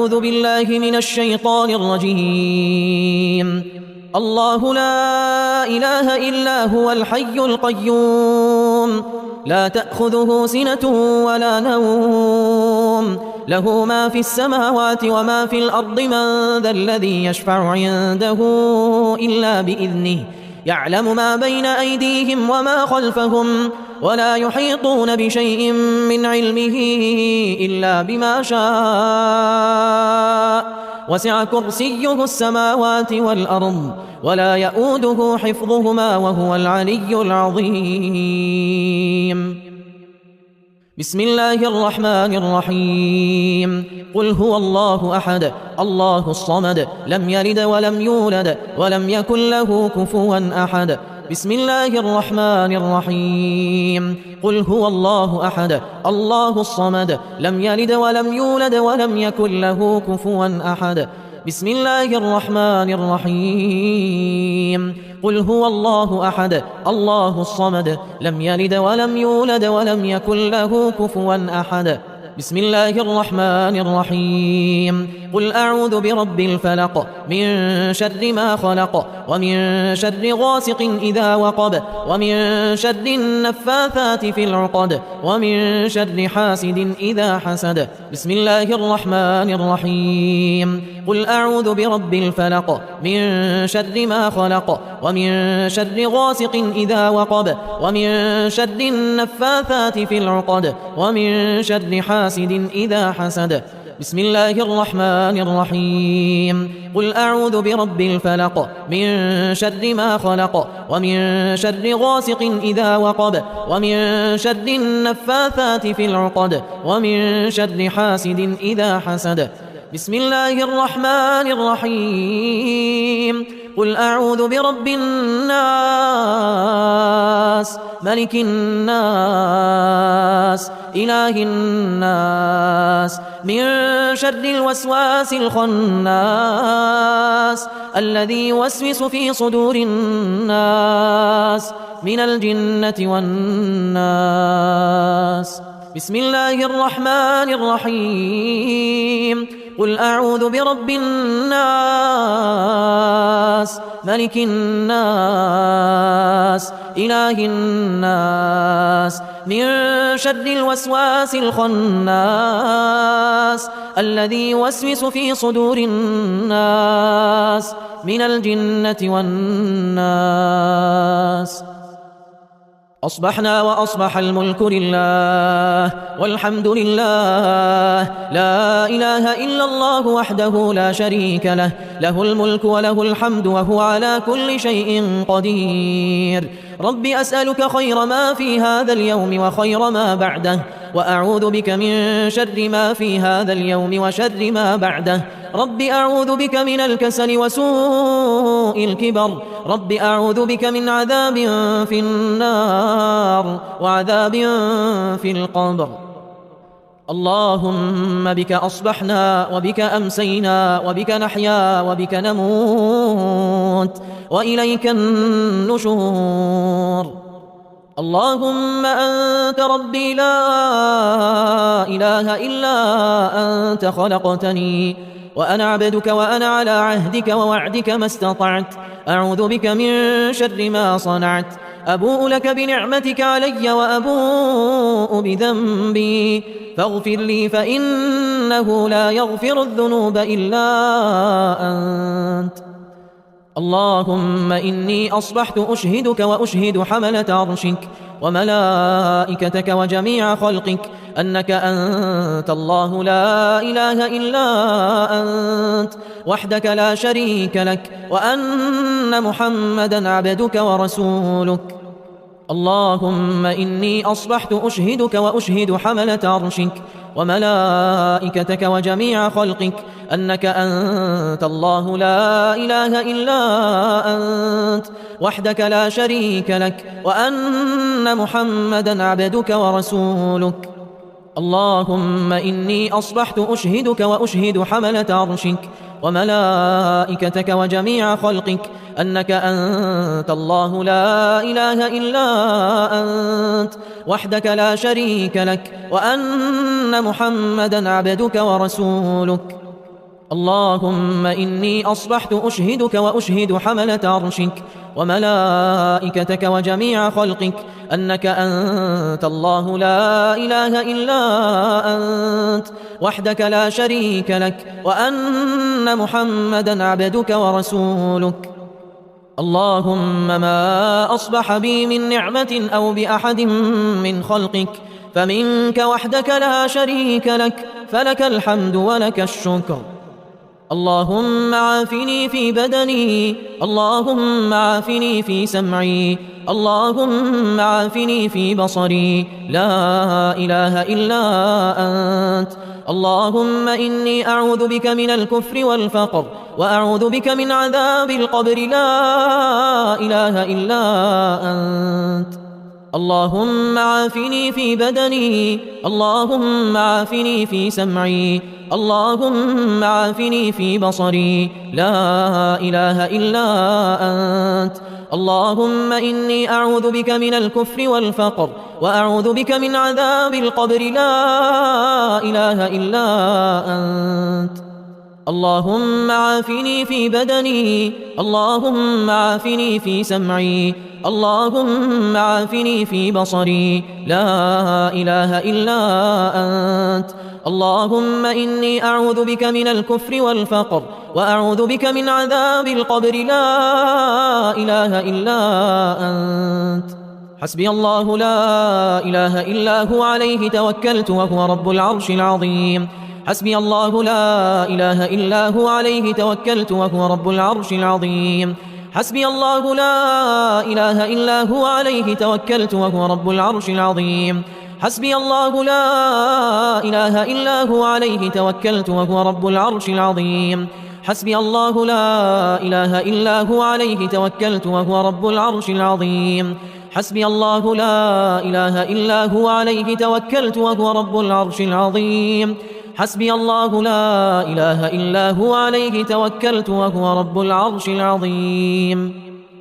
أعوذ بالله من الشيطان الرجيم. الله لا إله إلا هو الحي القيوم لا تأخذه سنة ولا نوم له ما في السماوات وما في الأرض من ذا الذي يشفع عنده إلا بإذنه يعلم ما بين أيديهم وما خلفهم ولا يحيطون بشيء من علمه إلا بما شاء وسع كرسيه السماوات والأرض ولا يؤوده حفظهما وهو العلي العظيم. بسم الله الرحمن الرحيم. قل هو الله أحد الله الصمد لم يلد ولم يولد ولم يكن له كفوا أحد. بسم الله الرحمن الرحيم. قل هو الله أحد الله الصمد لم يلد ولم يولد ولم يكن له كفوا أحد. بسم الله الرحمن الرحيم. قل هو الله أحد الله الصمد لم يلد ولم يولد ولم يكن له كفوا أحد. بسم الله الرحمن الرحيم. قل أعوذ برب الفلق من شر ما خلق ومن شر غاسق إذا وقب ومن شر النفاثات في العقد ومن شر حاسد إذا حسد. بسم الله الرحمن الرحيم. قل أعوذ برب الفلق من شر ما خلق ومن شر غاسق إذا وقب ومن شر النفاثات في العقد ومن شر حاسد إذا حسد. بسم الله الرحمن الرحيم. قل أعوذ برب الفلق من شر ما خلق ومن شر غاسق إذا وقب ومن شر النفاثات في العقد ومن شر حاسد إذا حسد. بسم الله الرحمن الرحيم. قل أعوذ برب الناس ملك الناس إله الناس من شر الوسواس الخناس الذي يوسوس في صدور الناس من الجنة والناس. بسم الله الرحمن الرحيم. قل أعوذ برب الناس ملك الناس إله الناس من شر الوسواس الخناس الذي يوسوس في صدور الناس من الجنة والناس. أصبحنا وأصبح الملك لله والحمد لله لا إله إلا الله وحده لا شريك له له الملك وله الحمد وهو على كل شيء قدير. رب أسألك خير ما في هذا اليوم وخير ما بعده وأعوذ بك من شر ما في هذا اليوم وشر ما بعده. رب أعوذ بك من الكسل وسوء الكبر. رب أعوذ بك من عذاب في النار وعذاب في القبر. اللهم بك أصبحنا وبك أمسينا وبك نحيا وبك نموت وإليك النشور. اللهم أنت ربي لا إله إلا أنت خلقتني وأنا عبدك وأنا على عهدك ووعدك ما استطعت. أعوذ بك من شر ما صنعت. أبوء لك بنعمتك علي وأبوء بذنبي فاغفر لي فإنه لا يغفر الذنوب إلا أنت. اللهم إني أصبحت أشهدك وأشهد حملة عرشك وملائكتك وجميع خلقك أنك أنت الله لا إله إلا أنت وحدك لا شريك لك وأن محمدا عبدك ورسولك. اللهم إني أصبحت أشهدك وأشهد حملة عرشك وملائكتك وجميع خلقك أنك أنت الله لا إله إلا أنت وحدك لا شريك لك وأن محمدا عبدك ورسولك. اللهم إني أصبحت أشهدك وأشهد حملة عرشك وملائكتك وجميع خلقك أنك أنت الله لا إله إلا أنت وحدك لا شريك لك وأن محمدا عبدك ورسولك. اللهم إني أصبحت أشهدك وأشهد حملة عرشك وملائكتك وجميع خلقك أنك أنت الله لا إله إلا أنت وحدك لا شريك لك وأن محمدا عبدك ورسولك. اللهم ما أصبح بي من نعمة أو بأحد من خلقك فمنك وحدك لا شريك لك فلك الحمد ولك الشكر. اللهم عافني في بدني، اللهم عافني في سمعي، اللهم عافني في بصري، لا إله إلا أنت. اللهم إني أعوذ بك من الكفر والفقر وأعوذ بك من عذاب القبر، لا إله إلا أنت. اللهم عافني في بدني، اللهم عافني في سمعي، اللهم عافني في بصري، لا إله إلا أنت. اللهم إني أعوذ بك من الكفر والفقر وأعوذ بك من عذاب القبر، لا إله إلا أنت. اللهم عافني في بدني، اللهم عافني في سمعي، اللهم عافني في بصري، لا إله إلا أنت. اللهم إني أعوذ بك من الكفر والفقر وأعوذ بك من عذاب القبر، لا إله إلا أنت. حسبي الله لا إله إلا هو عليه توكلت وهو رب العرش العظيم. حسبي الله لا إله إلا هو عليه توكلت وهو رب العرش العظيم. حسبي الله لا إله إلا هو عليه توكلت وهو رب العرش العظيم. حسبي الله لا إله إلا هو عليه توكلت وهو رب العرش العظيم. حسبي الله لا إله إلا هو عليه توكلت وهو رب العرش العظيم. حسبي الله لا إله إلا هو عليه توكلت وهو رب العرش العظيم. حسبي الله لا إله إلا هو عليه توكلت وهو رب العرش العظيم.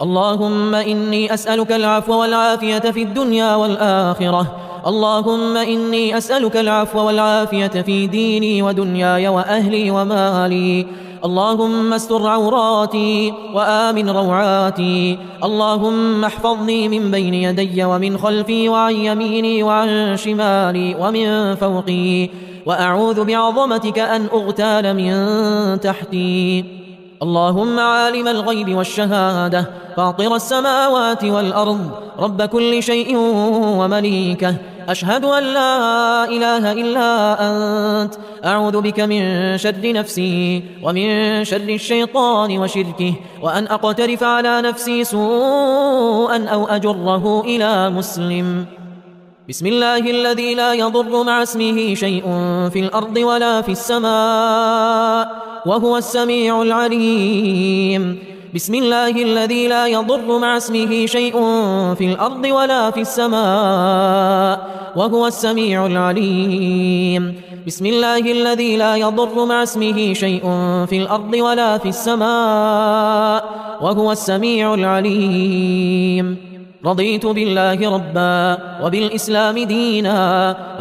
اللهم إني أسألك العفو والعافية في الدنيا والآخرة. اللهم إني أسألك العفو والعافية في ديني ودنياي وأهلي ومالي. اللهم استر عوراتي وآمن روعاتي. اللهم احفظني من بين يدي ومن خلفي وعن يميني وعن شمالي ومن فوقي، وأعوذ بعظمتك أن أغتال من تحتي. اللهم عالم الغيب والشهادة فاطر السماوات والأرض رب كل شيء ومليكه، أشهد أن لا إله إلا أنت. أعوذ بك من شر نفسي ومن شر الشيطان وشركه، وأن أقترف على نفسي سوءا أو أجره إلى مسلم. بسم الله الذي لا يضر مع اسمه شيء في الأرض ولا في السماء وهو السميع العليم. بسم الله الذي لا يضر مع اسمه شيء في الأرض ولا في السماء وهو السميع العليم. بسم الله الذي لا يضر مع اسمه شيء في الأرض ولا في السماء وهو السميع العليم. رضيت بالله ربا وبالإسلام دينا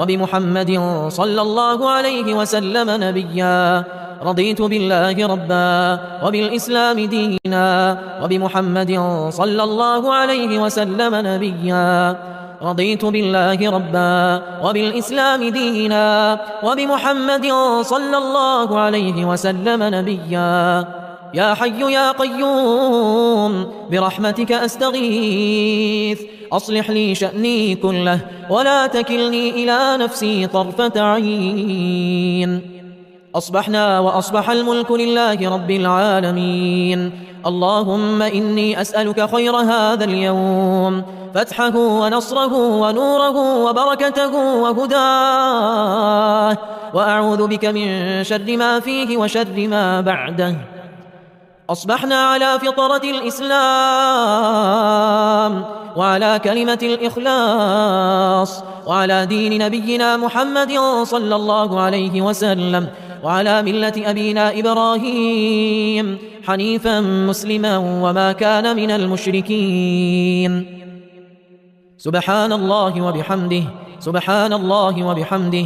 وبمحمد صلى الله عليه وسلم نبيا. رضيت بالله ربا وبالإسلام دينا وبمحمد صلى الله عليه وسلم نبيا. رضيت بالله ربا وبالإسلام دينا وبمحمد صلى الله عليه وسلم نبيا. يا حي يا قيوم برحمتك أستغيث، أصلح لي شأني كله ولا تكلني إلى نفسي طرفة عين. أصبحنا وأصبح الملك لله رب العالمين. اللهم إني أسألك خير هذا اليوم، فتحه ونصره ونوره وبركته وهداه، وأعوذ بك من شر ما فيه وشر ما بعده. أصبحنا على فطرة الإسلام وعلى كلمة الإخلاص وعلى دين نبينا محمد صلى الله عليه وسلم وعلى ملة أبينا إبراهيم حنيفا مسلما وما كان من المشركين. سبحان الله وبحمده، سبحان الله وبحمده،